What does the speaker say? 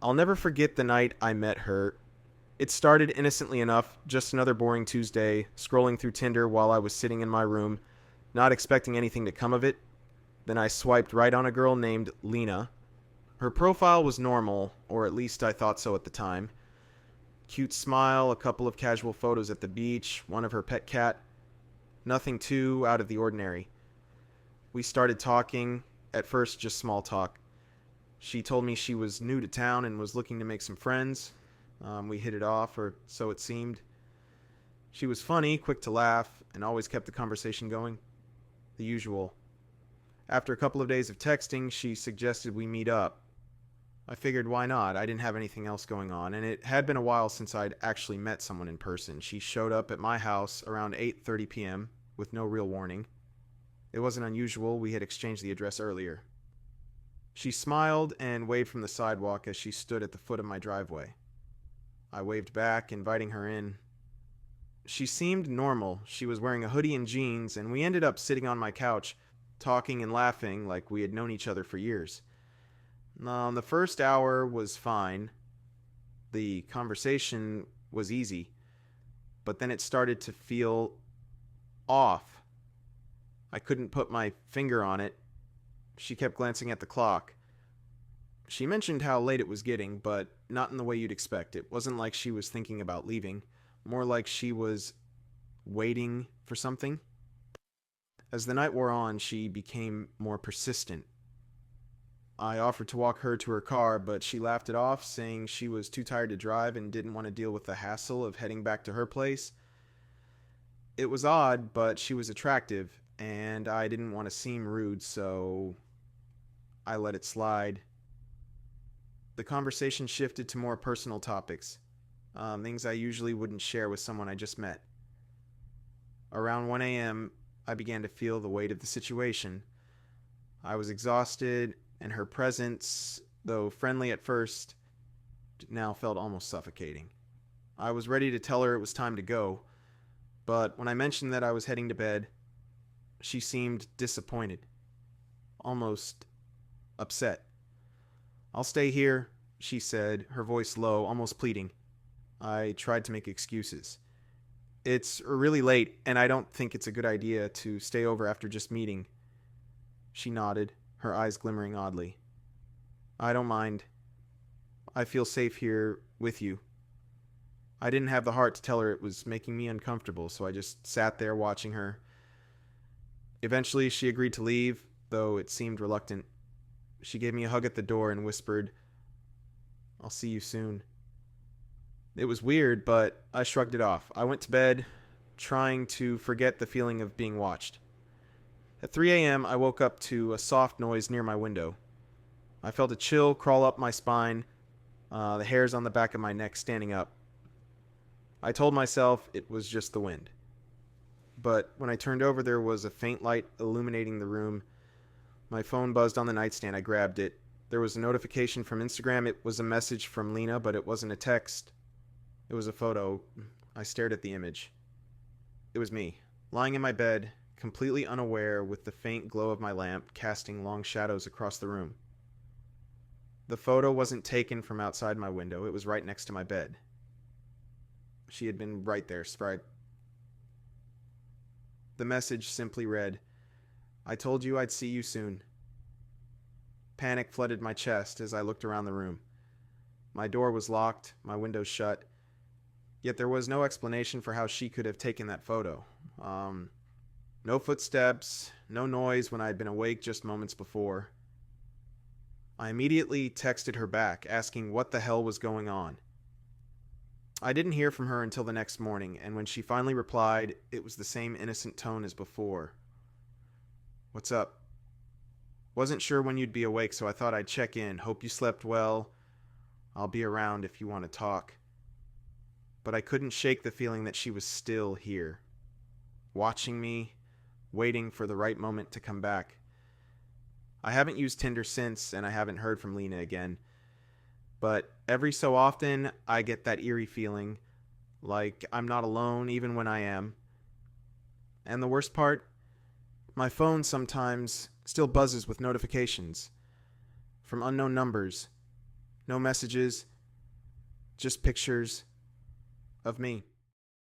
I'll never forget the night I met her. It started innocently enough, just another boring Tuesday, scrolling through Tinder while I was sitting in my room, not expecting anything to come of it. Then I swiped right on a girl named Lena. Her profile was normal, or at least I thought so at the time. Cute smile, a couple of casual photos at the beach, one of her pet cat. Nothing too out of the ordinary. We started talking, at first just small talk. She told me she was new to town and was looking to make some friends. We hit it off, or so it seemed. She was funny, quick to laugh, and always kept the conversation going. The usual. After a couple of days of texting, she suggested we meet up. I figured why not? I didn't have anything else going on, and it had been a while since I'd actually met someone in person. She showed up at my house around 8:30 p.m. with no real warning. It wasn't unusual, we had exchanged the address earlier. She smiled and waved from the sidewalk as she stood at the foot of my driveway. I waved back, inviting her in. She seemed normal. She was wearing a hoodie and jeans, and we ended up sitting on my couch, talking and laughing like we had known each other for years. The first hour was fine. The conversation was easy, but then it started to feel off. I couldn't put my finger on it. She kept glancing at the clock. She mentioned how late it was getting, but not in the way you'd expect. It wasn't like she was thinking about leaving, more like she was waiting for something. As the night wore on, she became more persistent. I offered to walk her to her car, but she laughed it off, saying she was too tired to drive and didn't want to deal with the hassle of heading back to her place. It was odd, but she was attractive, and I didn't want to seem rude, so I let it slide. The conversation shifted to more personal topics, things I usually wouldn't share with someone I just met. Around 1 a.m., I began to feel the weight of the situation. I was exhausted, and her presence, though friendly at first, now felt almost suffocating. I was ready to tell her it was time to go, but when I mentioned that I was heading to bed, she seemed disappointed, almost upset. "I'll stay here," she said, her voice low, almost pleading. I tried to make excuses. "It's really late, and I don't think it's a good idea to stay over after just meeting." She nodded, her eyes glimmering oddly. "I don't mind. I feel safe here with you." I didn't have the heart to tell her it was making me uncomfortable, so I just sat there watching her. Eventually, she agreed to leave, though it seemed reluctant. She gave me a hug at the door and whispered, "I'll see you soon." It was weird, but I shrugged it off. I went to bed, trying to forget the feeling of being watched. At 3 a.m., I woke up to a soft noise near my window. I felt a chill crawl up my spine, the hairs on the back of my neck standing up. I told myself it was just the wind. But when I turned over, there was a faint light illuminating the room. My phone buzzed on the nightstand. I grabbed it. There was a notification from Instagram. It was a message from Lena, but it wasn't a text. It was a photo. I stared at the image. It was me, lying in my bed, completely unaware, with the faint glow of my lamp casting long shadows across the room. The photo wasn't taken from outside my window. It was right next to my bed. She had been right there, sprite. The message simply read, "I told you I'd see you soon." Panic flooded my chest as I looked around the room. My door was locked, my windows shut, yet there was no explanation for how she could have taken that photo. No footsteps, no noise when I had been awake just moments before. I immediately texted her back, asking what the hell was going on. I didn't hear from her until the next morning, and when she finally replied, it was the same innocent tone as before. "What's up? Wasn't sure when you'd be awake, so I thought I'd check in. Hope you slept well. I'll be around if you want to talk." But I couldn't shake the feeling that she was still here, watching me, waiting for the right moment to come back. I haven't used Tinder since, and I haven't heard from Lena again. But every so often, I get that eerie feeling, like I'm not alone even when I am. And the worst part? My phone sometimes still buzzes with notifications from unknown numbers, No messages, just pictures of me.